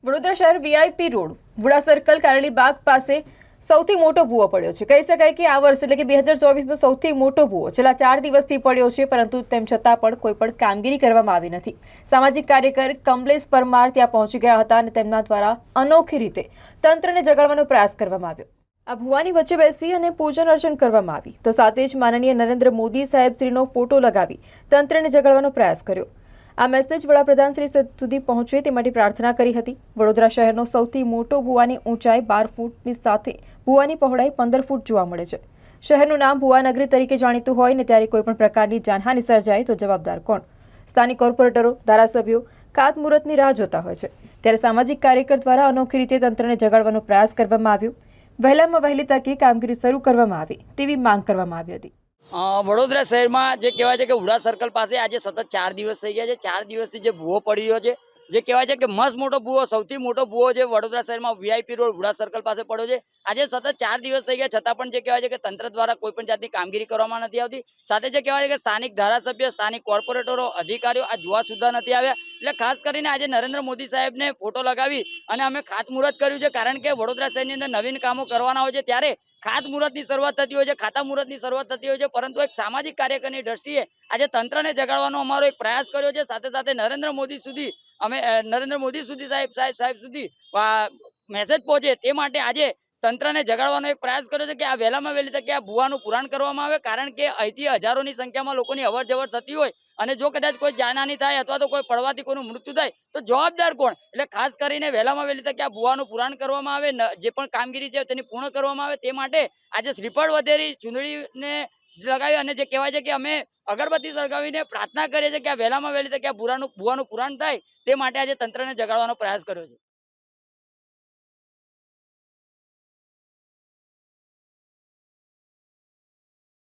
વડોદરા શહેર VIP road VUDA circle કારેલી બાગ પાસે સૌથી મોટો ભૂવો પડ્યો છે। કહી શકાય કે આ વર્ષ એટલે કે 2024નો સૌથી મોટો ભૂવો છેલ્લા 4 દિવસથી પડ્યો છે, પરંતુ તેમ છતાં પણ કોઈ પણ કામગીરી કરવામાં આવી નથી। સામાજિક કાર્યકર કમલેશ પરમાર ત્યાં પહોંચી ગયા હતા અને તેમના દ્વારા અનોખી રીતે તંત્રને જગાડવાનો પ્રયાસ કરવામાં આવ્યો। આ ભૂવાની વચ્ચે બેસી અને પૂજન અર્ચન કરવામાં આવી તો સાથે જ માનનીય નરેન્દ્ર મોદી સાહેબ શ્રીનો ફોટો લગાવી તંત્રને જગાડવાનો પ્રયાસ કર્યો। આ મેસેજ વડાપ્રધાન શ્રી સુધી પહોંચે તે માટે પ્રાર્થના કરી હતી। વડોદરા શહેરનો સૌથી મોટો ભૂવાની ઊંચાઈ 12 ફૂટની સાથે ભૂવાની પહોળાઈ 15 ફૂટ જોવા મળે છે। શહેરનું નામ ભૂવાનગરી તરીકે જાણીતું હોય ને ત્યારે કોઈપણ પ્રકારની જાનહાનિ સર્જાય તો જવાબદાર કોણ? સ્થાનિક કોર્પોરેટરો, ધારાસભ્યો ખાતમુહૂર્તની રાહ જોતા હોય છે, ત્યારે સામાજિક કાર્યકર દ્વારા અનોખી રીતે તંત્રને જગાડવાનો પ્રયાસ કરવામાં આવ્યો। વહેલામાં વહેલી તકે કામગીરી શરૂ કરવામાં આવે તેવી માંગ કરવામાં આવી હતી। વડોદરા શહેરમાં જે કહેવાય છે કે વુડા સર્કલ પાસે આજે સતત 4 દિવસ થઈ ગયા છે। 4 દિવસથી જે ભૂવો પડી રહ્યો છે, જે કહેવાય છે કે મસ્ત મોટો ભૂવો, સૌથી મોટો ભૂવો જે વડોદરા શહેરમાં વીઆઈપી રોડ વુડા સર્કલ પાસે પડ્યો છે। આજે સતત 4 દિવસ થઈ ગયા છતાં પણ જે કહેવાય છે કે તંત્ર દ્વારા કોઈ પણ જાતની કામગીરી કરવામાં નથી આવતી। સાથે જે કહેવાય છે કે સ્થાનિક ધારાસભ્ય, સ્થાનિક કોર્પોરેટરો, અધિકારીઓ આ જોવા સુદ્ધા નથી આવ્યા। એટલે ખાસ કરીને આજે નરેન્દ્ર મોદી સાહેબને ફોટો લગાવી અને અમે ખાતમુહૂર્ત કર્યું છે, કારણ કે વડોદરા શહેરની અંદર નવીન કામો કરવાના હોય છે ત્યારે ખાતમુહૂર્તની શરૂઆત થતી હોય છે, ખાતા મુહૂર્તની શરૂઆત થતી હોય છે, પરંતુ એક સામાજિક કાર્યકરની દ્રષ્ટિએ આજે તંત્રને જગાડવાનો અમારો એક પ્રયાસ કર્યો છે। સાથે સાથે નરેન્દ્ર મોદી સુધી સાહેબ સુધી મેસેજ પહોંચે તે માટે આજે તંત્રને જગાડવાનો એક પ્રયાસ કર્યો છે કે આ વહેલામાં વહેલી તકે આ ભૂવાનું પુરાણ કરવામાં આવે, કારણ કે અહીંથી હજારોની સંખ્યામાં લોકોની અવર જવર થતી હોય અને જો કદાચ કોઈ જાનહાનિ થાય અથવા તો કોઈ પડવાથી કોઈનું મૃત્યુ થાય તો જવાબદાર કોણ? એટલે ખાસ કરીને વહેલામાં વહેલી તકે આ ભૂવાનું પુરાણ કરવામાં આવે, જે પણ કામગીરી છે તેની પૂર્ણ કરવામાં આવે તે માટે આજે શ્રીફળ વધેરી ચૂંદડીને લગાવી અને જે કહેવાય છે કે અમે અગરબત્તી સળગાવીને પ્રાર્થના કરીએ છીએ કે આ વહેલામાં વહેલી તકે આ ભૂવાનું પુરાણ થાય તે માટે આજે તંત્રને જગાડવાનો પ્રયાસ કર્યો છે।